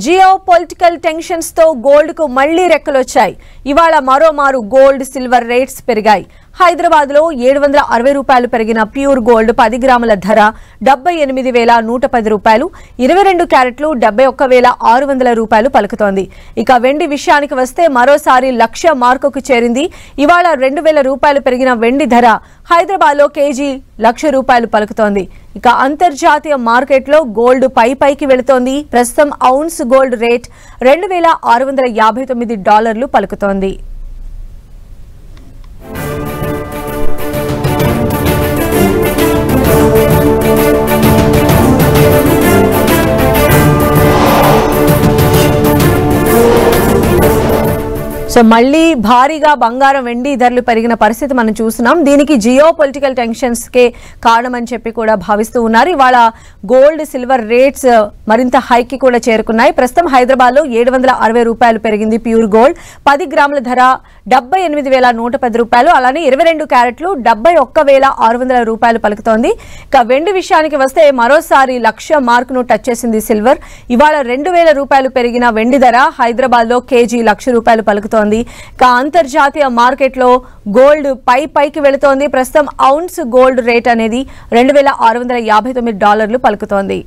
Geo political tensions తో gold కు మళ్లీ రెక్కలొచ్చాయి. ఇవాళ మరోమారు గోల్డ్ సిల్వర్ రేట్స్ పెరిగాయి. హైదరాబాద్ లో 760 రూపాయలు పెరిగిన ప్యూర్ గోల్డ్ 10 గ్రాముల ధర 78,110 రూపాయలు, 22 క్యారెట్లు 71,600 రూపాయలు పలుకుతోంది. ఇక వెండి విషయానికి వస్తే మరోసారి లక్ష మార్కుకు చేరింది. ఇవాళ 2,000 రూపాయలు పెరిగిన వెండి ధర హైదరాబాద్ లో కేజీ ₹1,00,000 పలుకుతోంది. ఇక అంతర్జాతీయ మార్కెట్లో గోల్డ్ పైకి వెళుతోంది. ప్రస్తుతం ఔన్స్ గోల్డ్ రేట్ $2,659 పలుకుతోంది. సో మళ్ళీ భారీగా బంగారం వెండి ధరలు పెరిగిన పరిస్థితి మనం చూస్తున్నాం. దీనికి జియో పొలిటికల్ టెన్షన్స్ కే కారణమని చెప్పి కూడా భావిస్తూ ఉన్నారు. ఇవాళ గోల్డ్ సిల్వర్ రేట్స్ మరింత హైకి కూడా చేరుకున్నాయి. ప్రస్తుతం హైదరాబాద్ లో 760 రూపాయలు పెరిగింది ప్యూర్ గోల్డ్. 10 గ్రాముల ధర 78,110 రూపాయలు, అలానే 22 క్యారెట్లు 71,600 రూపాయలు పలుకుతోంది. ఇక వెండి విషయానికి వస్తే మరోసారి లక్ష మార్కును టచ్ చేసింది సిల్వర్. ఇవాళ 2,000 రూపాయలు పెరిగిన వెండి ధర హైదరాబాద్ లో కేజీ ₹1,00,000 పలుకుతోంది. ఇక అంతర్జాతీయ మార్కెట్ లో గోల్డ్ పైకి వెళుతోంది. ప్రస్తుతం ఔన్స్ గోల్డ్ రేట్ అనేది $2,659 పలుకుతోంది.